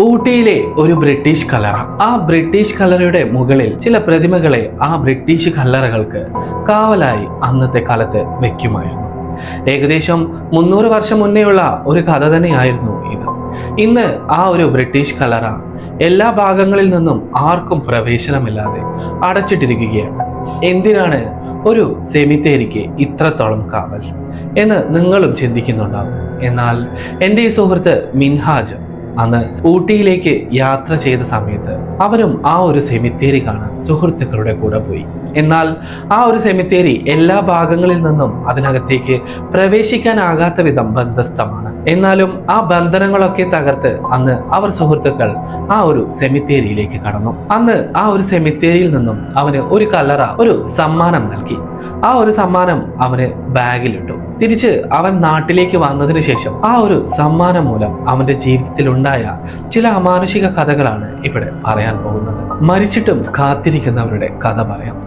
ഊട്ടിയിലെ ഒരു ബ്രിട്ടീഷ് കല്ലറ. ആ ബ്രിട്ടീഷ് കല്ലറയുടെ മുകളിൽ ചില പ്രതിമകളെ ആ ബ്രിട്ടീഷ് കല്ലറകൾക്ക് കാവലായി അന്നത്തെ കാലത്ത് വെക്കുമായിരുന്നു. ഏകദേശം 300 വർഷം മുന്നേയുള്ള ഒരു കഥ തന്നെയായിരുന്നു ഇത്. ഇന്ന് ആ ഒരു ബ്രിട്ടീഷ് കല്ലറ എല്ലാ ഭാഗങ്ങളിൽ നിന്നും ആർക്കും പ്രവേശനമില്ലാതെ അടച്ചിട്ടിരിക്കുകയാണ്. എന്തിനാണ് ഒരു സെമിത്തേരിക്ക് ഇത്രത്തോളം കാവൽ എന്ന് നിങ്ങളും ചിന്തിക്കുന്നുണ്ടാവും. എന്നാൽ എൻ്റെ ഈ സുഹൃത്ത് മിൻഹാജ് അന്ന് ഊട്ടിയിലേക്ക് യാത്ര ചെയ്ത സമയത്ത് അവരും ആ ഒരു സെമിത്തേരി കാണാൻ സുഹൃത്തുക്കളുടെ കൂടെ പോയി. എന്നാൽ ആ ഒരു സെമിത്തേരി എല്ലാ ഭാഗങ്ങളിൽ നിന്നും അതിനകത്തേക്ക് പ്രവേശിക്കാനാകാത്ത വിധം ബന്ധസ്ഥമാണ്. എന്നാലും ആ ബന്ധനങ്ങളൊക്കെ തകർത്ത് അന്ന് അവർ സുഹൃത്തുക്കൾ ആ ഒരു സെമിത്തേരിയിലേക്ക് കടന്നു. അന്ന് ആ ഒരു സെമിത്തേരിയിൽ നിന്നും അവന് ഒരു കല്ലറ ഒരു സമ്മാനം നൽകി. ആ ഒരു സമ്മാനം അവന് ബാഗിലിട്ടു. തിരിച്ച് അവൻ നാട്ടിലേക്ക് വന്നതിന് ശേഷം ആ ഒരു സമ്മാനം മൂലം അവന്റെ ജീവിതത്തിൽ ഉണ്ടായ ചില അമാനുഷിക കഥകളാണ് ഇവിടെ പറയാൻ പോകുന്നത്. മരിച്ചിട്ടും കാത്തിരിക്കുന്നവരുടെ കഥ പറയാം.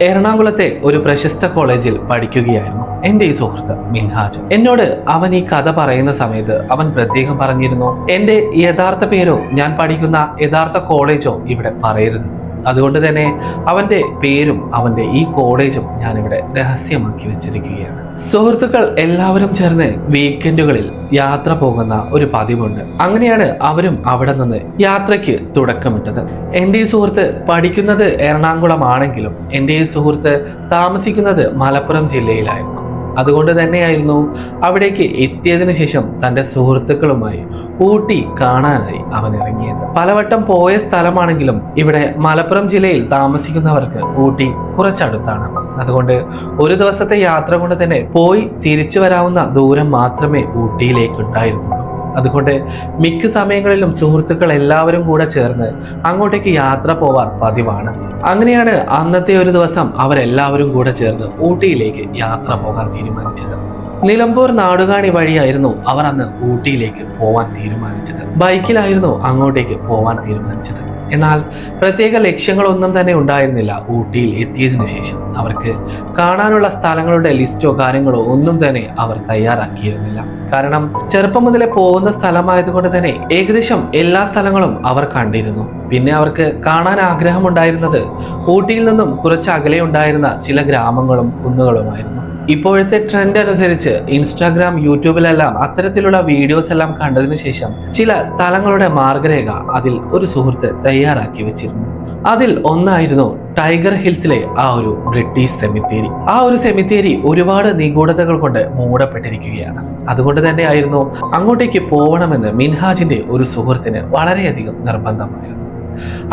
എറണാകുളത്തെ ഒരു പ്രശസ്ത കോളേജിൽ പഠിക്കുകയായിരുന്നു എൻ്റെ ഈ സുഹൃത്ത് മിൻഹാജ്. എന്നോട് അവൻ ഈ കഥ പറയുന്ന സമയത്ത് അവൻ പ്രത്യേകം പറഞ്ഞിരുന്നു, എൻ്റെ യഥാർത്ഥ പേരോ ഞാൻ പഠിക്കുന്ന യഥാർത്ഥ കോളേജോ ഇവിടെ പറയരുതെന്ന്. അതുകൊണ്ട് തന്നെ അവന്റെ പേരും അവന്റെ ഈ കോളേജും ഞാനിവിടെ രഹസ്യമാക്കി വെച്ചിരിക്കുകയാണ്. സുഹൃത്തുക്കൾ എല്ലാവരും ചേർന്ന് വീക്കെൻഡുകളിൽ യാത്ര പോകുന്ന ഒരു പതിവുണ്ട്. അങ്ങനെയാണ് അവരും അവിടെ നിന്ന് യാത്രയ്ക്ക് തുടക്കമിട്ടത്. എൻ്റെ ഈ സുഹൃത്ത് പഠിക്കുന്നത് എറണാകുളമാണെങ്കിലും എൻ്റെ ഈ സുഹൃത്ത് താമസിക്കുന്നത് മലപ്പുറം ജില്ലയിലായിരുന്നു. അതുകൊണ്ട് തന്നെയായിരുന്നു അവിടേക്ക് എത്തിയതിനു ശേഷം തൻ്റെ സുഹൃത്തുക്കളുമായി ഊട്ടി കാണാനായി അവൻ ഇറങ്ങിയത്. പലവട്ടം പോയ സ്ഥലമാണെങ്കിലും ഇവിടെ മലപ്പുറം ജില്ലയിൽ താമസിക്കുന്നവർക്ക് ഊട്ടി കുറച്ചടുത്താണ്. അതുകൊണ്ട് ഒരു ദിവസത്തെ യാത്ര കൊണ്ട് തന്നെ പോയി തിരിച്ചു വരാവുന്ന ദൂരം മാത്രമേ ഊട്ടിയിലേക്ക് ഉണ്ടായിരുന്നുള്ളൂ. അതുകൊണ്ട് മിക്ക സമയങ്ങളിലും സുഹൃത്തുക്കൾ എല്ലാവരും കൂടെ ചേർന്ന് അങ്ങോട്ടേക്ക് യാത്ര പോവാൻ പതിവാണ്. അങ്ങനെയാണ് അന്നത്തെ ഒരു ദിവസം അവരെല്ലാവരും കൂടെ ചേർന്ന് ഊട്ടിയിലേക്ക് യാത്ര പോകാൻ തീരുമാനിച്ചത്. നിലമ്പൂർ നാടുകാണി വഴിയായിരുന്നു അവർ അന്ന് ഊട്ടിയിലേക്ക് പോവാൻ തീരുമാനിച്ചത്. ബൈക്കിലായിരുന്നു അങ്ങോട്ടേക്ക് പോവാൻ തീരുമാനിച്ചത്. എന്നാൽ പ്രത്യേക ലക്ഷ്യങ്ങളൊന്നും തന്നെ ഉണ്ടായിരുന്നില്ല. ഊട്ടിയിൽ എത്തിയതിനു ശേഷം അവർക്ക് കാണാനുള്ള സ്ഥലങ്ങളുടെ ലിസ്റ്റോ കാര്യങ്ങളോ ഒന്നും തന്നെ അവർ തയ്യാറാക്കിയിരുന്നില്ല. കാരണം ചെറുപ്പം മുതലേ പോകുന്ന സ്ഥലമായതുകൊണ്ട് തന്നെ ഏകദേശം എല്ലാ സ്ഥലങ്ങളും അവർ കണ്ടിരുന്നു. പിന്നെ അവർക്ക് കാണാൻ ആഗ്രഹമുണ്ടായിരുന്നത് ഊട്ടിയിൽ നിന്നും കുറച്ച് അകലെ ഉണ്ടായിരുന്ന ചില ഗ്രാമങ്ങളും കുന്നുകളുമായിരുന്നു. ഇപ്പോഴത്തെ ട്രെൻഡ് അനുസരിച്ച് ഇൻസ്റ്റാഗ്രാം, യൂട്യൂബിലെല്ലാം അത്തരത്തിലുള്ള വീഡിയോസ് എല്ലാം കണ്ടതിനു ശേഷം ചില സ്ഥലങ്ങളുടെ മാർഗരേഖ അതിൽ ഒരു സുഹൃത്ത് തയ്യാറാക്കി വെച്ചിരുന്നു. അതിൽ ഒന്നായിരുന്നു ടൈഗർ ഹിൽസിലെ ആ ഒരു ബ്രിട്ടീഷ് സെമിത്തേരി. ആ ഒരു സെമിത്തേരി ഒരുപാട് നിഗൂഢതകൾ കൊണ്ട് മൂടപ്പെട്ടിരിക്കുകയാണ്. അതുകൊണ്ട് തന്നെയായിരുന്നു അങ്ങോട്ടേക്ക് പോകണമെന്ന് മിൻഹാജിന്റെ ഒരു സുഹൃത്തിന് വളരെയധികം നിർബന്ധമായിരുന്നു.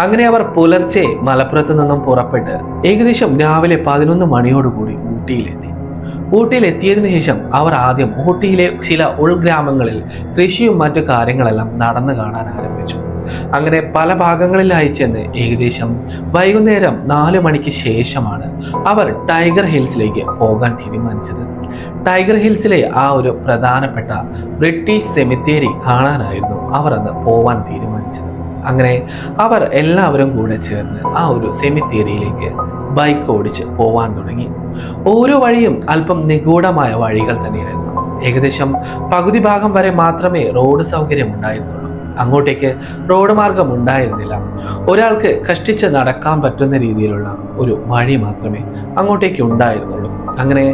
അങ്ങനെ അവർ പുലർച്ചെ മലപ്പുറത്ത് നിന്നും പുറപ്പെട്ട് ഏകദേശം രാവിലെ 11 മണിയോടുകൂടി ഊട്ടിയിലെത്തി. ഊട്ടിയിലെത്തിയതിനു ശേഷം അവർ ആദ്യം ഊട്ടിയിലെ ചില ഉൾഗ്രാമങ്ങളിൽ കൃഷിയും മറ്റു കാര്യങ്ങളെല്ലാം നടന്നു കാണാൻ ആരംഭിച്ചു. അങ്ങനെ പല ഭാഗങ്ങളിലായി ചെന്ന് ഏകദേശം വൈകുന്നേരം 4 മണിക്ക് ശേഷമാണ് അവർ ടൈഗർ ഹിൽസിലേക്ക് പോകാൻ തീരുമാനിച്ചത്. ടൈഗർ ഹിൽസിലെ ആ ഒരു പ്രധാനപ്പെട്ട ബ്രിട്ടീഷ് സെമിത്തേരി കാണാനായിരുന്നു അവർ അന്ന് പോവാൻ തീരുമാനിച്ചത്. അങ്ങനെ അവർ എല്ലാവരും കൂടെ ചേർന്ന് ആ ഒരു സെമിത്തേരിയിലേക്ക് ബൈക്ക് ഓടിച്ച് പോവാൻ തുടങ്ങി. ഓരോ വഴിയും അല്പം നിഗൂഢമായ വഴികൾ തന്നെയായിരുന്നു. ഏകദേശം പകുതി ഭാഗം വരെ മാത്രമേ റോഡ് സൗകര്യം ഉണ്ടായിരുന്നുള്ളൂ. അങ്ങോട്ടേക്ക് റോഡ് മാർഗം ഉണ്ടായിരുന്നില്ല. ഒരാൾക്ക് കഷ്ടിച്ച് നടക്കാൻ പറ്റുന്ന രീതിയിലുള്ള ഒരു വഴി മാത്രമേ അങ്ങോട്ടേക്ക് ഉണ്ടായിരുന്നുള്ളൂ. അങ്ങനെ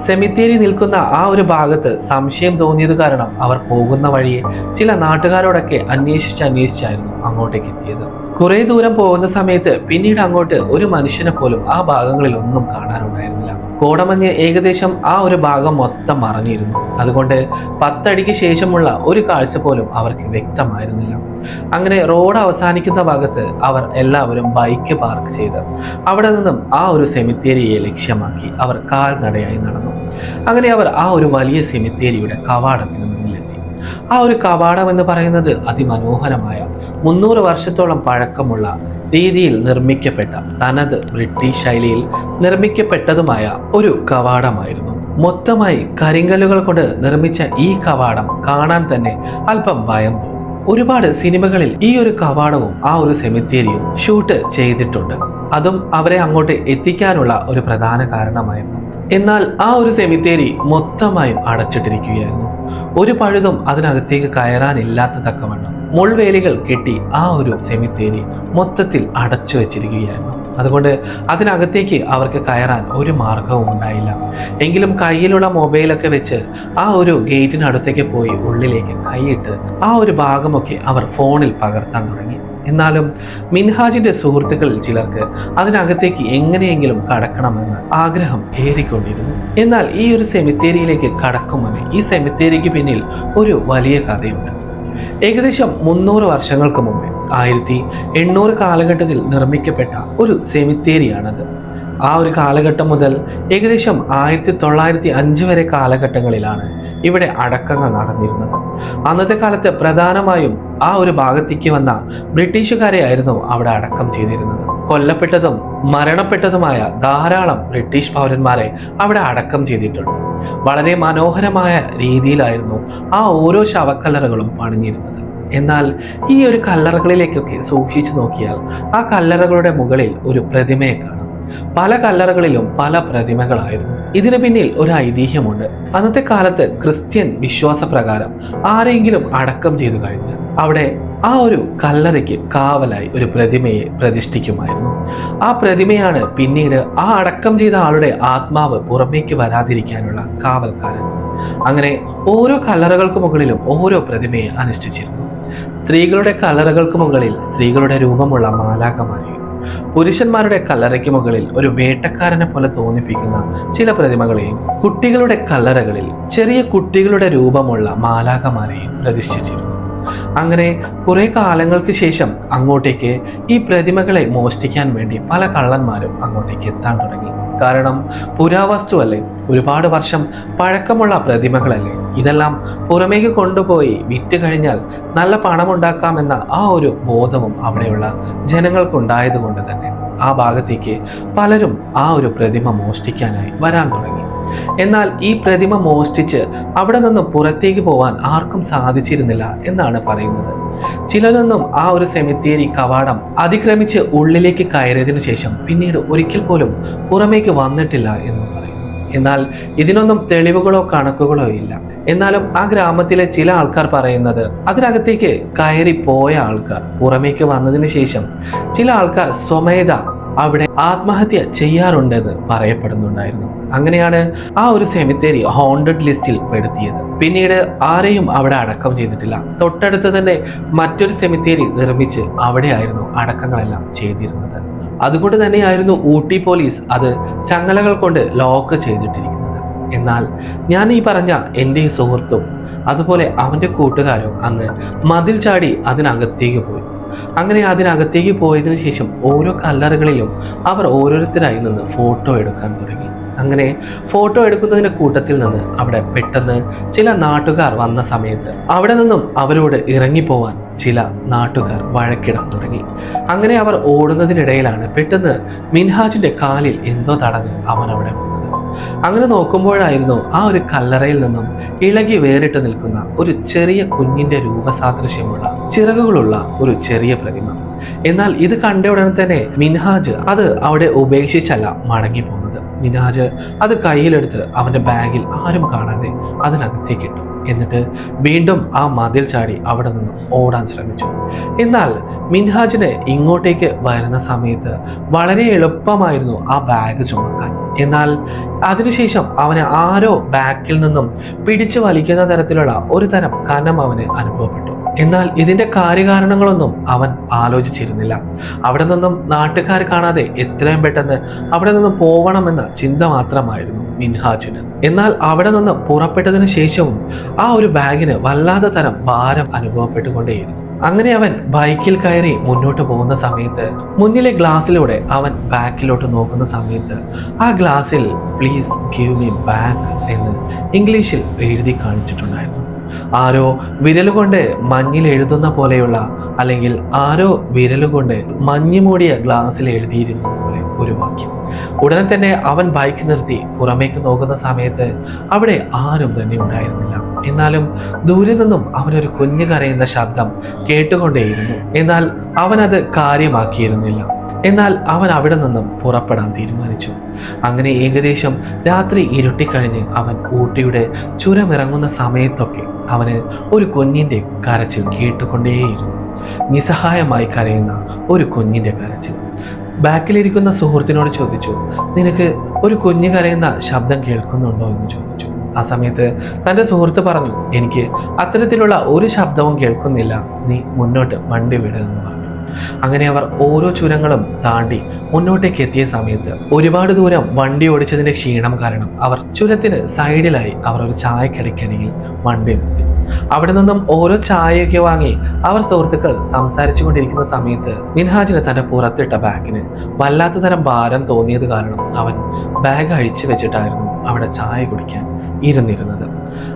സെമിത്തേരി നിൽക്കുന്ന ആ ഒരു ഭാഗത്ത് സംശയം തോന്നിയത് കാരണം അവർ പോകുന്ന വഴിയെ ചില നാട്ടുകാരോടൊക്കെ അന്വേഷിച്ചായിരുന്നു അങ്ങോട്ടേക്ക് എത്തിയത്. കുറെ ദൂരം പോകുന്ന സമയത്ത് പിന്നീട് അങ്ങോട്ട് ഒരു മനുഷ്യനെ പോലും ആ ഭാഗങ്ങളിൽ ഒന്നും കാണാനുണ്ടായിരുന്നില്ല. കോടമഞ്ഞ് ഏകദേശം ആ ഒരു ഭാഗം മൊത്തം മറഞ്ഞിരുന്നു. അതുകൊണ്ട് 10 അടിക്ക് ശേഷമുള്ള ഒരു കാഴ്ച പോലും അവർക്ക് വ്യക്തമായിരുന്നില്ല. അങ്ങനെ റോഡ് അവസാനിക്കുന്ന ഭാഗത്ത് അവർ എല്ലാവരും ബൈക്ക് പാർക്ക് ചെയ്ത് അവിടെ നിന്നും ആ ഒരു സെമിത്തേരിയെ ലക്ഷ്യമാക്കി അവർ കാൽനടയായി നടന്നു. അങ്ങനെ അവർ ആ ഒരു വലിയ സെമിത്തേരിയുടെ കവാടത്തിന് മുന്നിലെത്തി. ആ ഒരു കവാടം എന്ന് പറയുന്നത് അതിമനോഹരമായ 300 വർഷത്തോളം പഴക്കമുള്ള രീതിയിൽ നിർമ്മിക്കപ്പെട്ട തനത് ബ്രിട്ടീഷ് ശൈലിയിൽ നിർമ്മിക്കപ്പെട്ടതുമായ ഒരു കവാടമായിരുന്നു. മൊത്തമായി കരിങ്കല്ലുകൾ കൊണ്ട് നിർമ്മിച്ച ഈ കവാടം കാണാൻ തന്നെ അല്പം ഭയം തോന്നും. ഒരുപാട് സിനിമകളിൽ ഈ ഒരു കവാടവും ആ ഒരു സെമിത്തേരിയും ഷൂട്ട് ചെയ്തിട്ടുണ്ട്. അതും അവരെ അങ്ങോട്ട് എത്തിക്കാനുള്ള ഒരു പ്രധാന കാരണമായിരുന്നു. എന്നാൽ ആ ഒരു സെമിത്തേരി മൊത്തമായും അടച്ചിട്ടിരിക്കുകയായിരുന്നു. ഒരു പഴുതും അതിനകത്തേക്ക് കയറാനില്ലാത്ത തക്കവണ്ണം മുൾവേലികൾ കെട്ടി ആ ഒരു സെമിത്തേരി മൊത്തത്തിൽ അടച്ചു വെച്ചിരിക്കുകയായിരുന്നു. അതുകൊണ്ട് അതിനകത്തേക്ക് അവർക്ക് കയറാൻ ഒരു മാർഗവും ഉണ്ടായില്ല. എങ്കിലും കയ്യിലുള്ള മൊബൈലൊക്കെ വെച്ച് ആ ഒരു ഗേറ്റിനടുത്തേക്ക് പോയി ഉള്ളിലേക്ക് കൈയിട്ട് ആ ഒരു ഭാഗമൊക്കെ അവർ ഫോണിൽ പകർത്താൻ തുടങ്ങി. എന്നാലും മിൻഹാജിന്റെ സുഹൃത്തുക്കളിൽ ചിലർക്ക് അതിനകത്തേക്ക് എങ്ങനെയെങ്കിലും കടക്കണമെന്ന് ആഗ്രഹം ഏറിക്കൊണ്ടിരുന്നു. എന്നാൽ ഈ ഒരു സെമിത്തേരിയിലേക്ക് കടക്കും മുന്നേ ഈ സെമിത്തേരിക്ക് പിന്നിൽ ഒരു വലിയ കഥയുണ്ട്. ഏകദേശം 300 വർഷങ്ങൾക്ക് മുമ്പേ 1800 കാലഘട്ടത്തിൽ നിർമ്മിക്കപ്പെട്ട ഒരു സെമിത്തേരിയാണത്. ആ ഒരു കാലഘട്ടം മുതൽ ഏകദേശം 1905 വരെ കാലഘട്ടങ്ങളിലാണ് ഇവിടെ അടക്കങ്ങൾ നടന്നിരുന്നത്. അന്നത്തെ കാലത്ത് പ്രധാനമായും ആ ഒരു ഭാഗത്തേക്ക് വന്ന ബ്രിട്ടീഷുകാരെ ആയിരുന്നു അവിടെ അടക്കം ചെയ്തിരുന്നത്. കൊല്ലപ്പെട്ടതും മരണപ്പെട്ടതുമായ ധാരാളം ബ്രിട്ടീഷ് പൗരന്മാരെ അവിടെ അടക്കം ചെയ്തിട്ടുണ്ട്. വളരെ മനോഹരമായ രീതിയിലായിരുന്നു ആ ഓരോ ശവക്കല്ലറകളും പണിഞ്ഞിരുന്നത്. എന്നാൽ ഈ ഒരു കല്ലറകളിലേക്കൊക്കെ സൂക്ഷിച്ചു നോക്കിയാൽ ആ കല്ലറകളുടെ മുകളിൽ ഒരു പ്രതിമയെ കാണാം. പല കല്ലറകളിലും പല പ്രതിമകളായിരുന്നു. ഇതിന് പിന്നിൽ ഒരു ഐതിഹ്യമുണ്ട്. അന്നത്തെ കാലത്ത് ക്രിസ്ത്യൻ വിശ്വാസപ്രകാരം ആരെങ്കിലും അടക്കം ചെയ്തു കഴിഞ്ഞ് അവിടെ ആ ഒരു കല്ലറയ്ക്ക് കാവലായി ഒരു പ്രതിമയെ പ്രതിഷ്ഠിക്കുമായിരുന്നു. ആ പ്രതിമയാണ് പിന്നീട് ആ അടക്കം ചെയ്ത ആളുടെ ആത്മാവ് പുറമേക്ക് വരാതിരിക്കാനുള്ള കാവൽക്കാരൻ. അങ്ങനെ ഓരോ കല്ലറകൾക്ക് മുകളിലും ഓരോ പ്രതിമയെ അനുഷ്ഠിച്ചിരുന്നു. സ്ത്രീകളുടെ കല്ലറകൾക്ക് മുകളിൽ സ്ത്രീകളുടെ രൂപമുള്ള മാലാഖമാരെയും പുരുഷന്മാരുടെ കല്ലറയ്ക്ക് മുകളിൽ ഒരു വേട്ടക്കാരനെ പോലെ തോന്നിപ്പിക്കുന്ന ചില പ്രതിമകളെയും കുട്ടികളുടെ കല്ലറകളിൽ ചെറിയ കുട്ടികളുടെ രൂപമുള്ള മാലാഖമാരെയും പ്രതിഷ്ഠിച്ചിരുന്നു. അങ്ങനെ കുറെ കാലങ്ങൾക്ക് ശേഷം അങ്ങോട്ടേക്ക് ഈ പ്രതിമകളെ മോഷ്ടിക്കാൻ വേണ്ടി പല കള്ളന്മാരും അങ്ങോട്ടേക്ക് എത്താൻ തുടങ്ങി. കാരണം പുരാവസ്തു അല്ലേ, ഒരുപാട് വർഷം പഴക്കമുള്ള പ്രതിമകളല്ലേ, ഇതെല്ലാം പുറമേക്ക് കൊണ്ടുപോയി വിറ്റ് കഴിഞ്ഞാൽ നല്ല പണമുണ്ടാക്കാമെന്ന ആ ഒരു ബോധവും അവിടെയുള്ള ജനങ്ങൾക്കുണ്ടായത് കൊണ്ട് തന്നെ ആ ഭാഗത്തേക്ക് പലരും ആ ഒരു പ്രതിമ മോഷ്ടിക്കാനായി വരാൻ തുടങ്ങി. എന്നാൽ ഈ പ്രതിമ മോഷ്ടിച്ച് അവിടെ നിന്നും പുറത്തേക്ക് പോവാൻ ആർക്കും സാധിച്ചിരുന്നില്ല എന്നാണ് പറയുന്നത്. ചിലരൊന്നും ആ ഒരു സെമിത്തേരി കവാടം അതിക്രമിച്ച് ഉള്ളിലേക്ക് കയറിയതിനു ശേഷം പിന്നീട് ഒരിക്കൽ പോലും പുറമേക്ക് വന്നിട്ടില്ല എന്നും പറയുന്നു. എന്നാൽ ഇതിനൊന്നും തെളിവുകളോ കണക്കുകളോ ഇല്ല. എന്നാലും ആ ഗ്രാമത്തിലെ ചില ആൾക്കാർ പറയുന്നത് അതിനകത്തേക്ക് കയറി പോയ ആൾക്കാർ പുറമേക്ക് വന്നതിന് ശേഷം ചില ആൾക്കാർ സ്വമേധ അവിടെ ആത്മഹത്യ ചെയ്യാറുണ്ടെന്ന് പറയപ്പെടുന്നുണ്ടായിരുന്നു. അങ്ങനെയാണ് ആ ഒരു സെമിത്തേരി ഹോണ്ടഡ് ലിസ്റ്റിൽ പെടുത്തിയത്. പിന്നീട് ആരെയും അവിടെ അടക്കം ചെയ്തിട്ടില്ല. തൊട്ടടുത്ത് തന്നെ മറ്റൊരു സെമിത്തേരി നിർമ്മിച്ച് അവിടെയായിരുന്നു അടക്കങ്ങളെല്ലാം ചെയ്തിരുന്നത്. അതുകൊണ്ട് തന്നെയായിരുന്നു ഊട്ടി പോലീസ് അത് ചങ്ങലകൾ കൊണ്ട് ലോക്ക് ചെയ്തിട്ടിരിക്കുന്നത്. എന്നാൽ ഞാൻ ഈ പറഞ്ഞ എൻ്റെ ഈ സുഹൃത്തും അതുപോലെ അവൻ്റെ കൂട്ടുകാരും അന്ന് മതിൽ ചാടി അതിനകത്തേക്ക് പോയി. അങ്ങനെ അതിനകത്തേക്ക് പോയതിനു ശേഷം ഓരോ കല്ലറകളിലും അവർ ഓരോരുത്തരായി നിന്ന് ഫോട്ടോ എടുക്കാൻ തുടങ്ങി. അങ്ങനെ ഫോട്ടോ എടുക്കുന്നതിൻ്റെ കൂട്ടത്തിൽ നിന്ന് അവിടെ പെട്ടെന്ന് ചില നാട്ടുകാർ വന്ന സമയത്ത് അവിടെ നിന്നും അവരോട് ഇറങ്ങിപ്പോവാൻ ചില നാട്ടുകാർ വഴക്കിടാൻ തുടങ്ങി. അങ്ങനെ അവർ ഓടുന്നതിനിടയിലാണ് പെട്ടെന്ന് മിൻഹാജിന്റെ കാലിൽ എന്തോ തടഞ്ഞ് അവൻ അവിടെ വന്നത്. അങ്ങനെ നോക്കുമ്പോഴായിരുന്നു ആ ഒരു കല്ലറയിൽ നിന്നും ഇളകി വേറിട്ട് നിൽക്കുന്ന ഒരു ചെറിയ കുഞ്ഞിന്റെ രൂപസാദൃശ്യമുള്ള ചിറകുകളുള്ള ഒരു ചെറിയ പ്രതിമ. എന്നാൽ ഇത് കണ്ട ഉടനെ തന്നെ മിൻഹാജ് അത് അവിടെ ഉപേക്ഷിച്ചല്ല മടങ്ങി പോകുന്നത്. മിൻഹാജ് അത് കയ്യിലെടുത്ത് അവന്റെ ബാഗിൽ ആരും കാണാതെ അതിനകത്തേക്കിട്ടു. എന്നിട്ട് വീണ്ടും ആ മതിൽ ചാടി അവിടെ നിന്ന് ഓടാൻ ശ്രമിച്ചു. എന്നാൽ മിൻഹാജിന് ഇങ്ങോട്ടേക്ക് വരുന്ന സമയത്ത് വളരെ എളുപ്പമായിരുന്നു ആ ബാഗ് ചുമക്കാൻ. എന്നാൽ അതിനുശേഷം അവന് ആരോ ബാക്കിൽ നിന്നും പിടിച്ചു വലിക്കുന്ന തരത്തിലുള്ള ഒരു തരം കനം അവന് അനുഭവപ്പെട്ടു. എന്നാൽ ഇതിന്റെ കാര്യകാരണങ്ങളൊന്നും അവൻ ആലോചിച്ചിരുന്നില്ല. അവിടെ നിന്നും നാട്ടുകാർ കാണാതെ എത്രയും പെട്ടെന്ന് അവിടെ നിന്നും പോവണമെന്ന ചിന്ത മാത്രമായിരുന്നു മിൻഹാജിന്. എന്നാൽ അവിടെ നിന്ന് പുറപ്പെട്ടതിന് ശേഷവും ആ ഒരു ബാഗിന് വല്ലാത്ത തരം ഭാരം അനുഭവപ്പെട്ടുകൊണ്ടേയിരുന്നു. അങ്ങനെ അവൻ ബൈക്കിൽ കയറി മുന്നോട്ട് പോകുന്ന സമയത്ത് മുന്നിലെ ഗ്ലാസ്സിലൂടെ അവൻ ബാക്കിലോട്ട് നോക്കുന്ന സമയത്ത് ആ ഗ്ലാസ്സിൽ "പ്ലീസ് ഗിവ് മീ ബാക്ക്" എന്ന് ഇംഗ്ലീഷിൽ എഴുതി കാണിച്ചിട്ടുണ്ടായിരുന്നു. ആരോ വിരലുകൊണ്ട് മഞ്ഞിൽ എഴുതുന്ന പോലെയുള്ള, അല്ലെങ്കിൽ ആരോ വിരലുകൊണ്ട് മഞ്ഞ് മൂടിയ ഗ്ലാസ്സിൽ എഴുതിയിരുന്നത് പോലെ ഒരു വാക്യം. ഉടനെ തന്നെ അവൻ ബൈക്ക് നിർത്തി പുറമേക്ക് നോക്കുന്ന സമയത്ത് അവിടെ ആരും തന്നെ ഉണ്ടായിരുന്നില്ല. എന്നാലും ദൂരെ നിന്നും അവനൊരു കുഞ്ഞു കരയുന്ന ശബ്ദം കേട്ടുകൊണ്ടേയിരുന്നു. എന്നാൽ അവനത് കാര്യമാക്കിയിരുന്നില്ല. എന്നാൽ അവൻ അവിടെ നിന്നും പുറപ്പെടാൻ തീരുമാനിച്ചു. അങ്ങനെ ഏകദേശം രാത്രി ഇരുട്ടിക്കഴിഞ്ഞ് അവൻ ഊട്ടിയുടെ ചുരമിറങ്ങുന്ന സമയത്തൊക്കെ അവന് ഒരു കുഞ്ഞിന്റെ കരച്ചിൽ കേട്ടുകൊണ്ടേയിരുന്നു. നിസ്സഹായമായി കരയുന്ന ഒരു കുഞ്ഞിന്റെ കരച്ചിൽ. ബാക്കിലിരിക്കുന്ന സുഹൃത്തിനോട് ചോദിച്ചു, നിനക്ക് ഒരു കുഞ്ഞ് കരയുന്ന ശബ്ദം കേൾക്കുന്നുണ്ടോ എന്ന് ചോദിച്ചു. ആ സമയത്ത് തൻ്റെ സുഹൃത്ത് പറഞ്ഞു, എനിക്ക് അത്തരത്തിലുള്ള ഒരു ശബ്ദവും കേൾക്കുന്നില്ല, നീ മുന്നോട്ട് വണ്ടി വിടുക എന്ന് പറഞ്ഞു. അങ്ങനെ അവർ ഓരോ ചുരങ്ങളും താണ്ടി മുന്നോട്ടേക്ക് എത്തിയ സമയത്ത് ഒരുപാട് ദൂരം വണ്ടി ഓടിച്ചതിന്റെ ക്ഷീണം കാരണം അവർ ചുരത്തിന് സൈഡിലായി അവർ ഒരു ചായക്കടയ്ക്കരികിൽ വണ്ടി നിർത്തി. അവിടെ നിന്നും ഓരോ ചായയൊക്കെ വാങ്ങി അവർ സുഹൃത്തുക്കൾ സംസാരിച്ചു കൊണ്ടിരിക്കുന്ന സമയത്ത് മിൻഹാജിന് തന്റെ പുറത്തിട്ട ബാഗിന് വല്ലാത്ത തരം ഭാരം തോന്നിയത് കാരണം അവൻ ബാഗ് അഴിച്ചു വെച്ചിട്ടായിരുന്നു അവിടെ ചായ കുടിക്കാൻ ഇരുന്നിരുന്നത്.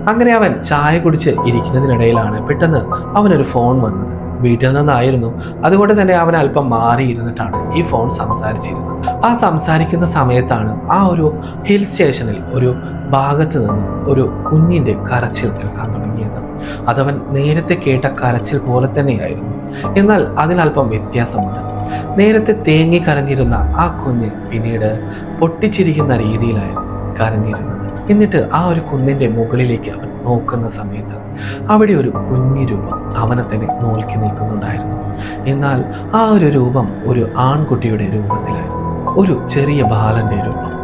അങ്ങനെ അവൻ ചായ കുടിച്ച് ഇരിക്കുന്നതിനിടയിലാണ് പെട്ടെന്ന് അവനൊരു ഫോൺ വന്നത്. വീട്ടിൽ നിന്നായിരുന്നു. അതുകൊണ്ട് തന്നെ അവൻ അല്പം മാറിയിരുന്നിട്ടാണ് ഈ ഫോൺ സംസാരിച്ചിരുന്നത്. ആ സംസാരിക്കുന്ന സമയത്താണ് ആ ഒരു ഹിൽ സ്റ്റേഷനിൽ ഒരു ഭാഗത്ത് നിന്നും ഒരു കുഞ്ഞിന്റെ കരച്ചിൽ കേൾക്കാൻ തുടങ്ങിയത്. അതവൻ നേരത്തെ കേട്ട കരച്ചിൽ പോലെ തന്നെയായിരുന്നു. എന്നാൽ അതിനല്പം വ്യത്യാസമുണ്ട്. നേരത്തെ തേങ്ങി കരഞ്ഞിരുന്ന ആ കുഞ്ഞ് പിന്നീട് പൊട്ടിച്ചിരിക്കുന്ന രീതിയിലായിരുന്നു കരഞ്ഞിരുന്നത്. എന്നിട്ട് ആ ഒരു കുന്നിന്റെ മുകളിലേക്ക് അവൻ നോക്കുന്ന സമയത്ത് അവിടെ ഒരു കുഞ്ഞു രൂപം അവനെ തന്നെ നോക്കി നിൽക്കുന്നുണ്ടായിരുന്നു. എന്നാൽ ആ ഒരു രൂപം ഒരു ആൺകുട്ടിയുടെ രൂപത്തിലായിരുന്നു. ഒരു ചെറിയ ബാലന്റെ രൂപം.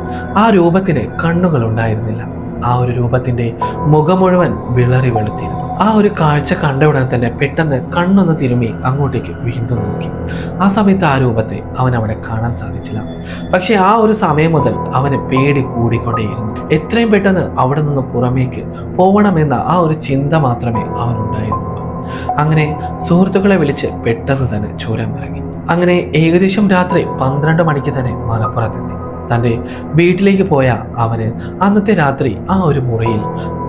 ആ രൂപത്തിന് കണ്ണുകൾ ഉണ്ടായിരുന്നില്ല. ആ ഒരു രൂപത്തിന്റെ മുഖം മുഴുവൻ വിളറി വെളുത്തിരുന്നു. ആ ഒരു കാഴ്ച കണ്ട ഉടൻ തന്നെ പെട്ടെന്ന് കണ്ണൊന്ന് തിരുമ്മി അങ്ങോട്ടേക്ക് വീണ്ടും നോക്കി. ആ സമയത്ത് ആ രൂപത്തെ അവൻ അവിടെ കാണാൻ സാധിച്ചില്ല. പക്ഷെ ആ ഒരു സമയം മുതൽ അവന് പേടി കൂടിക്കൊണ്ടേയിരുന്നു. എത്രയും പെട്ടെന്ന് അവിടെ നിന്ന് പുറമേക്ക് പോകണമെന്ന ആ ഒരു ചിന്ത മാത്രമേ അവനുണ്ടായിരുന്നുള്ളൂ. അങ്ങനെ സുഹൃത്തുക്കളെ വിളിച്ച് പെട്ടെന്ന് തന്നെ ചുരമിറങ്ങി. അങ്ങനെ ഏകദേശം രാത്രി 12 മണിക്ക് തന്നെ മലപ്പുറത്തെത്തി. തൻ്റെ വീട്ടിലേക്ക് പോയ അവന് അന്നത്തെ രാത്രി ആ ഒരു മുറിയിൽ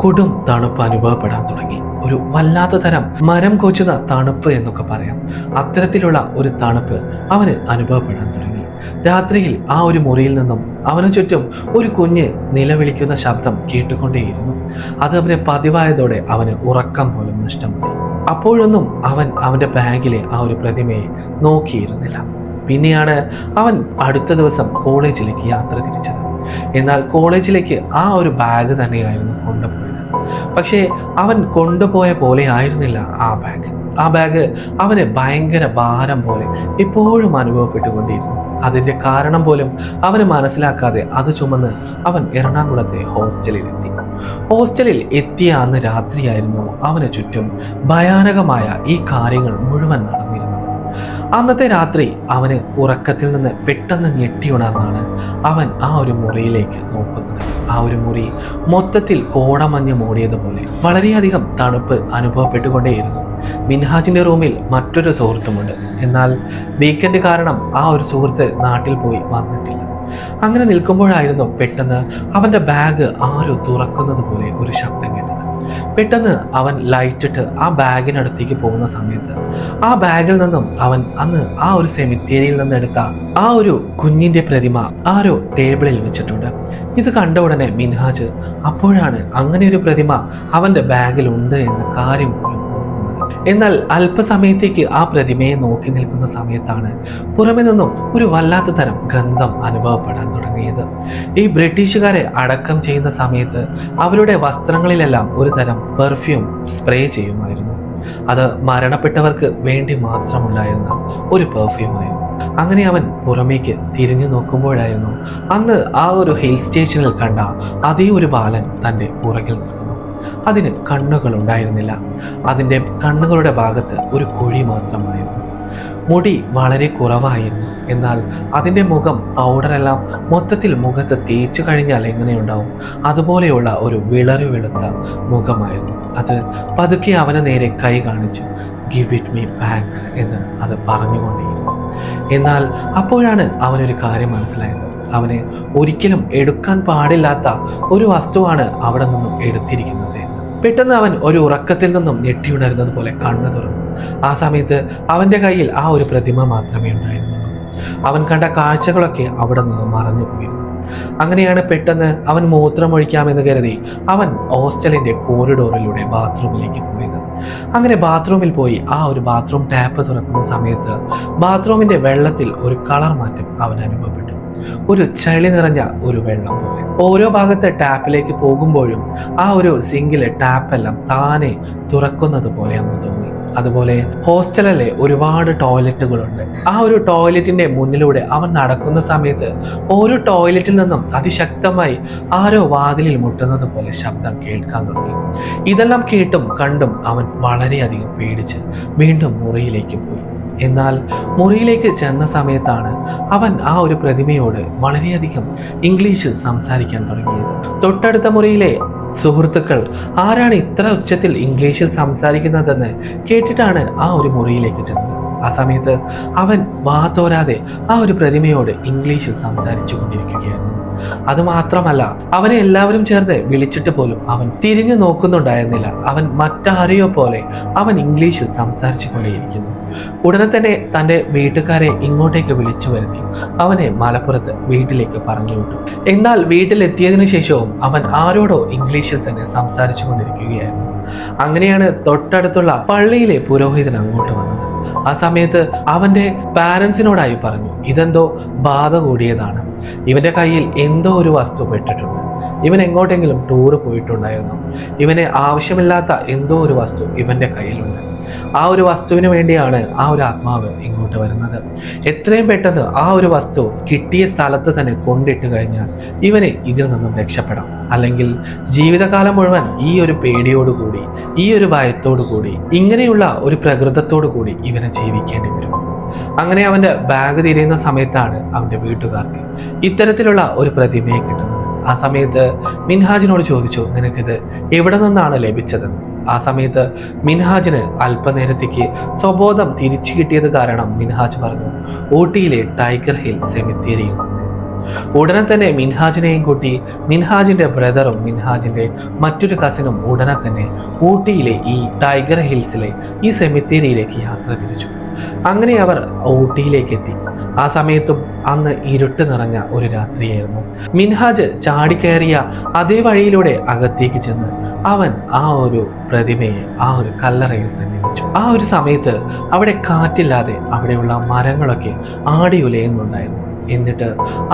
കൊടും തണുപ്പ് അനുഭവപ്പെടാൻ തുടങ്ങി. ഒരു വല്ലാത്ത തരം മരം കോച്ചുന്ന തണുപ്പ് എന്നൊക്കെ പറയാം. അത്തരത്തിലുള്ള ഒരു തണുപ്പ് അവന് അനുഭവപ്പെടാൻ തുടങ്ങി. രാത്രിയിൽ ആ ഒരു മുറിയിൽ നിന്നും അവന് ചുറ്റും ഒരു കുഞ്ഞ് നിലവിളിക്കുന്ന ശബ്ദം കേട്ടുകൊണ്ടേയിരുന്നു. അത് അവന് പതിവായതോടെ അവന് ഉറക്കം പോലും നഷ്ടമായി. അപ്പോഴൊന്നും അവൻ അവൻ്റെ ബാഗിലെ ആ ഒരു പ്രതിമയെ നോക്കിയിരുന്നില്ല. പിന്നെയാണ് അവൻ അടുത്ത ദിവസം കോളേജിലേക്ക് യാത്ര തിരിച്ചത്. എന്നാൽ കോളേജിലേക്ക് ആ ഒരു ബാഗ് തന്നെയായിരുന്നു കൊണ്ടുപോയത്. പക്ഷേ അവൻ കൊണ്ടുപോയ പോലെ ആയിരുന്നില്ല ആ ബാഗ്. ആ ബാഗ് അവന് ഭയങ്കര ഭാരം പോലെ എപ്പോഴും അനുഭവപ്പെട്ടുകൊണ്ടിരുന്നു. അതിൻ്റെ കാരണം പോലും അവന് മനസ്സിലാക്കാതെ അത് ചുമന്ന് അവൻ എറണാകുളത്തെ ഹോസ്റ്റലിലെത്തി. ഹോസ്റ്റലിൽ എത്തിയ അന്ന് രാത്രിയായിരുന്നു അവന് ചുറ്റും ഭയാനകമായ ഈ കാര്യങ്ങൾ മുഴുവൻ നടന്നിരുന്നത്. അന്നത്തെ രാത്രി അവന് ഉറക്കത്തിൽ നിന്ന് പെട്ടെന്ന് ഞെട്ടിയുണർന്നാണ് അവൻ ആ ഒരു മുറിയിലേക്ക് നോക്കുന്നത്. ആ ഒരു മുറി മൊത്തത്തിൽ കോടമഞ്ഞ് മൂടിയതുപോലെ വളരെയധികം തണുപ്പ് അനുഭവപ്പെട്ടുകൊണ്ടേയിരുന്നു. മിൻഹാജിന്റെ റൂമിൽ മറ്റൊരു സുഹൃത്തുമുണ്ട്. എന്നാൽ വീക്കെൻഡ് കാരണം ആ ഒരു സുഹൃത്ത് നാട്ടിൽ പോയി വന്നിട്ടില്ല. അങ്ങനെ നിൽക്കുമ്പോഴായിരുന്നു പെട്ടെന്ന് അവന്റെ ബാഗ് ആരോ തുറക്കുന്നത് പോലെ ഒരു ശബ്ദം കേട്ടത്. പെട്ടെന്ന് അവൻ ലൈറ്റിട്ട് ആ ബാഗിനടുത്തേക്ക് പോകുന്ന സമയത്ത് ആ ബാഗിൽ നിന്നും അവൻ അന്ന് ആ ഒരു സെമിത്തേരിയിൽ നിന്നെടുത്ത ആ ഒരു കുഞ്ഞിന്റെ പ്രതിമ ആരോ ടേബിളിൽ വെച്ചിട്ടുണ്ട്. ഇത് കണ്ട ഉടനെ മിൻഹാജ് അപ്പോഴാണ് അങ്ങനെ ഒരു പ്രതിമ അവന്റെ ബാഗിൽ ഉണ്ട് എന്ന കാര്യം പോലും ഓർക്കുന്നത്. എന്നാൽ അല്പസമയത്തേക്ക് ആ പ്രതിമയെ നോക്കി നിൽക്കുന്ന സമയത്താണ് പുറമെ നിന്നും ഒരു വല്ലാത്ത തരം ഗന്ധം അനുഭവപ്പെടാൻ തുടങ്ങിയത്. ഈ ബ്രിട്ടീഷുകാരെ അടക്കം ചെയ്യുന്ന സമയത്ത് അവരുടെ വസ്ത്രങ്ങളിലെല്ലാം ഒരു തരം പെർഫ്യൂം സ്പ്രേ ചെയ്യുമായിരുന്നു. അത് മരണപ്പെട്ടവർക്ക് വേണ്ടി മാത്രമുണ്ടായിരുന്ന ഒരു പെർഫ്യൂമായിരുന്നു. അങ്ങനെ അവൻ പുറമേക്ക് തിരിഞ്ഞു നോക്കുമ്പോഴായിരുന്നു അന്ന് ആ ഒരു ഹിൽ സ്റ്റേഷനിൽ കണ്ട അതേ ഒരു ബാലൻ തൻ്റെ പുറകിൽ നിൽക്കുന്നു. അതിന് കണ്ണുകൾ ഉണ്ടായിരുന്നില്ല. അതിൻ്റെ കണ്ണുകളുടെ ഭാഗത്ത് ഒരു കുഴി മാത്രമായിരുന്നു. മുടി വളരെ കുറവായിരുന്നു. എന്നാൽ അതിൻ്റെ മുഖം പൗഡറെല്ലാം മൊത്തത്തിൽ മുഖത്ത് തേച്ചു കഴിഞ്ഞാൽ എങ്ങനെയുണ്ടാവും അതുപോലെയുള്ള ഒരു വിളറി വെളുത്ത മുഖമായിരുന്നു. അത് പതുക്കെ അവന് നേരെ കൈ കാണിച്ചു ഗിവ് ഇറ്റ് മീ ബാക്ക് എന്ന് അത് പറഞ്ഞുകൊണ്ടേയിരുന്നു. എന്നാൽ അപ്പോഴാണ് അവനൊരു കാര്യം മനസ്സിലായത്. അവന് ഒരിക്കലും എടുക്കാൻ പാടില്ലാത്ത ഒരു വസ്തുവാണ് അവിടെ നിന്നും എടുത്തിരിക്കുന്നത്. പെട്ടെന്ന് അവൻ ഒരു ഉറക്കത്തിൽ നിന്നും ഞെട്ടിയുണരുന്നത് പോലെ കണ്ണു തുറന്നു. ആ സമയത്ത് അവൻ്റെ കയ്യിൽ ആ ഒരു പ്രതിമ മാത്രമേ ഉണ്ടായിരുന്നുള്ളൂ. അവൻ കണ്ട കാഴ്ചകളൊക്കെ അവിടെ നിന്ന് മറഞ്ഞു പോയിരുന്നു. അങ്ങനെയാണ് പെട്ടെന്ന് അവൻ മൂത്രമൊഴിക്കാമെന്ന് കരുതി അവൻ ഹോസ്റ്റലിന്റെ കോറിഡോറിലൂടെ ബാത്റൂമിലേക്ക് പോയത്. അങ്ങനെ ബാത്റൂമിൽ പോയി ആ ഒരു ബാത്റൂം ടാപ്പ് തുറക്കുന്ന സമയത്ത് ബാത്റൂമിന്റെ വെള്ളത്തിൽ ഒരു കളർ മാറ്റം അവൻ അനുഭവപ്പെട്ടു. ഒരു ചളി നിറഞ്ഞ ഒരു വെള്ളം പോലെ. ഓരോ ഭാഗത്തെ ടാപ്പിലേക്ക് പോകുമ്പോഴും ആ ഒരു സിങ്കിലെ ടാപ്പെല്ലാം താനെ തുറക്കുന്നത് പോലെ അവന് തോന്നി. അതുപോലെ ഹോസ്റ്റലിലെ ഒരുപാട് ടോയ്ലറ്റുകളുണ്ട്. ആ ഒരു ടോയ്ലറ്റിന്റെ മുന്നിലൂടെ അവൻ നടക്കുന്ന സമയത്ത് ഓരോ ടോയ്ലറ്റിൽ നിന്നും അതിശക്തമായി ആരോ വാതിലിൽ മുട്ടുന്നത് പോലെ ശബ്ദം കേൾക്കാൻ തുടങ്ങി. ഇതെല്ലാം കേട്ടും കണ്ടും അവൻ വളരെയധികം പേടിച്ച് വീണ്ടും മുറിയിലേക്ക് പോയി. എന്നാൽ മുറിയിലേക്ക് ചെന്ന സമയത്താണ് അവൻ ആ ഒരു പ്രതിമയോട് വളരെയധികം ഇംഗ്ലീഷിൽ സംസാരിക്കാൻ തുടങ്ങിയത്. തൊട്ടടുത്ത മുറിയിലെ സുഹൃത്തുക്കൾ ആരാണ് ഇത്ര ഉച്ചത്തിൽ ഇംഗ്ലീഷിൽ സംസാരിക്കുന്നതെന്ന് കേട്ടിട്ടാണ് ആ ഒരു മുറിയിലേക്ക് ചെന്നത്. ആ സമയത്ത് അവൻ വാതോരാതെ ആ ഒരു പ്രതിമയോട് ഇംഗ്ലീഷിൽ സംസാരിച്ചു കൊണ്ടിരിക്കുകയായിരുന്നു. അതുമാത്രമല്ല, അവനെ എല്ലാവരും ചേർന്ന് വിളിച്ചിട്ട് പോലും അവൻ തിരിഞ്ഞു നോക്കുന്നുണ്ടായിരുന്നില്ല. അവൻ മറ്റാരെയോ പോലെ അവൻ ഇംഗ്ലീഷിൽ സംസാരിച്ചു കൊണ്ടേയിരിക്കുന്നു. ഉടനെ തന്നെ തൻ്റെ വീട്ടുകാരെ ഇങ്ങോട്ടേക്ക് വിളിച്ചു വരുത്തി അവനെ മലപ്പുറത്ത് വീട്ടിലേക്ക് പറഞ്ഞു വിട്ടു. എന്നാൽ വീട്ടിലെത്തിയതിനു ശേഷവും അവൻ ആരോടോ ഇംഗ്ലീഷിൽ തന്നെ സംസാരിച്ചു കൊണ്ടിരിക്കുകയായിരുന്നു. അങ്ങനെയാണ് തൊട്ടടുത്തുള്ള പള്ളിയിലെ പുരോഹിതൻ അങ്ങോട്ട് വന്നത്. ആ സമയത്ത് അവന്റെ പാരൻസിനോടായി പറഞ്ഞു, ഇതെന്തോ ബാധ കൂടിയതാണ്, ഇവന്റെ കയ്യിൽ എന്തോ ഒരു വസ്തു പെട്ടിട്ടുണ്ട്, ഇവൻ എങ്ങോട്ടെങ്കിലും ടൂറ് പോയിട്ടുണ്ടായിരുന്നു, ഇവന് ആവശ്യമില്ലാത്ത എന്തോ ഒരു വസ്തു ഇവന്റെ കയ്യിലുണ്ട്, ആ ഒരു വസ്തുവിന് വേണ്ടിയാണ് ആ ഒരു ആത്മാവ് ഇങ്ങോട്ട് വരുന്നത്. എത്രയും പെട്ടെന്ന് ആ ഒരു വസ്തു കിട്ടിയ സ്ഥലത്ത് തന്നെ കൊണ്ടിട്ട് കഴിഞ്ഞാൽ ഇവന് ഇതിൽ നിന്നും രക്ഷപ്പെടാം, അല്ലെങ്കിൽ ജീവിതകാലം മുഴുവൻ ഈ ഒരു പേടിയോടുകൂടി, ഈ ഒരു ഭയത്തോടു കൂടി, ഇങ്ങനെയുള്ള ഒരു പ്രകൃതത്തോടു കൂടി ഇവനെ ജീവിക്കേണ്ടി വരും. അങ്ങനെ അവന്റെ ബാഗ് തിരിയുന്ന സമയത്താണ് അവന്റെ വീട്ടുകാർക്ക് ഇത്തരത്തിലുള്ള ഒരു പ്രതിമയെ കിട്ടുന്നത്. ആ സമയത്ത് മിൻഹാജിനോട് ചോദിച്ചു, നിനക്കിത് എവിടെ നിന്നാണ് ലഭിച്ചതെന്ന്. ആ സമയത്ത് മിൻഹാജിന് അല്പനേരത്തേക്ക് സ്വബോധം തിരിച്ചു കിട്ടിയത് കാരണം മിൻഹാജ് പറഞ്ഞു, ഊട്ടിയിലെ ടൈഗർ ഹിൽ സെമിത്തേരിയിൽ നിന്ന്. ഉടനെ തന്നെ മിൻഹാജിനെയും കൂട്ടി മിൻഹാജിന്റെ ബ്രദറും മിൻഹാജിന്റെ മറ്റൊരു കസിനും ഉടനെ തന്നെ ഊട്ടിയിലെ ഈ ടൈഗർ ഹിൽസിലെ ഈ സെമിത്തേരിയിലേക്ക് യാത്ര തിരിച്ചു. അങ്ങനെ അവർ ഊട്ടിയിലേക്ക് എത്തി. ആ സമയത്തും അന്ന് ഇരുട്ട് നിറഞ്ഞ ഒരു രാത്രിയായിരുന്നു. മിൻഹാജ് ചാടിക്കയറിയ അതേ വഴിയിലൂടെ അകത്തേക്ക് ചെന്ന് അവൻ ആ ഒരു പ്രതിമയെ ആ ഒരു കല്ലറയിൽ തന്നെ വെച്ചു. ആ ഒരു സമയത്ത് അവിടെ കാറ്റില്ലാതെ അവിടെയുള്ള മരങ്ങളൊക്കെ ആടിയുലയുന്നുണ്ടായിരുന്നു. എന്നിട്ട്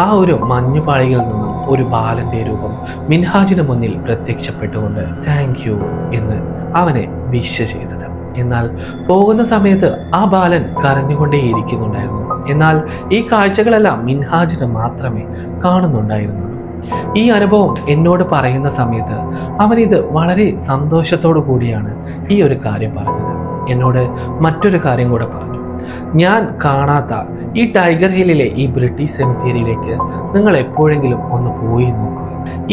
ആ ഒരു മഞ്ഞുപാളിയിൽ നിന്നും ഒരു ബാലന്റെ രൂപം മിൻഹാജിന് മുന്നിൽ പ്രത്യക്ഷപ്പെട്ടുകൊണ്ട് താങ്ക് യു എന്ന് അവനെ വിഷ് ചെയ്തത്. എന്നാൽ പോകുന്ന സമയത്ത് ആ ബാലൻ കരഞ്ഞുകൊണ്ടേയിരിക്കുന്നുണ്ടായിരുന്നു. എന്നാൽ ഈ കാഴ്ചകളെല്ലാം മിൻഹാജിന് മാത്രമേ കാണുന്നുണ്ടായിരുന്നുള്ളൂ. ഈ അനുഭവം എന്നോട് പറയുന്ന സമയത്ത് അവനിത് വളരെ സന്തോഷത്തോടു കൂടിയാണ് ഈ ഒരു കാര്യം പറഞ്ഞത്. എന്നോട് മറ്റൊരു കാര്യം കൂടെ പറഞ്ഞു, ഞാൻ കാണാത്ത ഈ ടൈഗർ ഹില്ലിലെ ഈ ബ്രിട്ടീഷ് സെമിത്തേരിയിലേക്ക് നിങ്ങൾ എപ്പോഴെങ്കിലും ഒന്ന് പോയി നോക്കുക.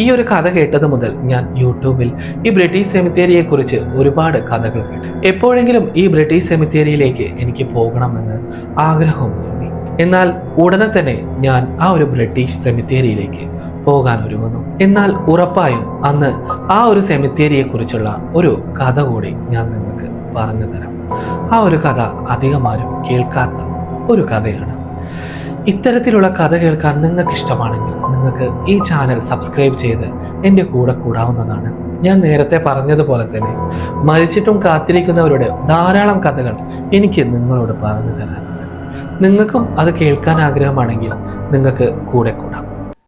ഈ ഒരു കഥ കേട്ടത് മുതൽ ഞാൻ യൂട്യൂബിൽ ഈ ബ്രിട്ടീഷ് സെമിത്തേരിയെ കുറിച്ച് ഒരുപാട് കഥകൾ കേട്ടു. എപ്പോഴെങ്കിലും ഈ ബ്രിട്ടീഷ് സെമിത്തേരിയിലേക്ക് എനിക്ക് പോകണമെന്ന് ആഗ്രഹവും തോന്നി. എന്നാൽ ഉടനെ തന്നെ ഞാൻ ആ ഒരു ബ്രിട്ടീഷ് സെമിത്തേരിയിലേക്ക് പോകാൻ ഒരുങ്ങുന്നു. എന്നാൽ ഉറപ്പായും അന്ന് ആ ഒരു സെമിത്തേരിയെ കുറിച്ചുള്ള ഒരു കഥ കൂടി ഞാൻ നിങ്ങൾക്ക് പറഞ്ഞു തരാം. ആ ഒരു കഥ അധികം ആരും കേൾക്കാത്ത ഒരു കഥയാണ്. ഇത്തരത്തിലുള്ള കഥ കേൾക്കാൻ നിങ്ങൾക്ക് ഇഷ്ടമാണെങ്കിൽ നിങ്ങൾക്ക് ഈ ചാനൽ സബ്സ്ക്രൈബ് ചെയ്ത് എൻ്റെ കൂടെ കൂടാവുന്നതാണ്. ഞാൻ നേരത്തെ പറഞ്ഞതുപോലെ തന്നെ മരിച്ചിട്ടും കാത്തിരിക്കുന്നവരുടെ ധാരാളം കഥകൾ എനിക്ക് നിങ്ങളോട് പറഞ്ഞു തരാറുണ്ട്. നിങ്ങൾക്കും അത് കേൾക്കാൻ ആഗ്രഹമാണെങ്കിൽ നിങ്ങൾക്ക് കൂടെ കൂടാം.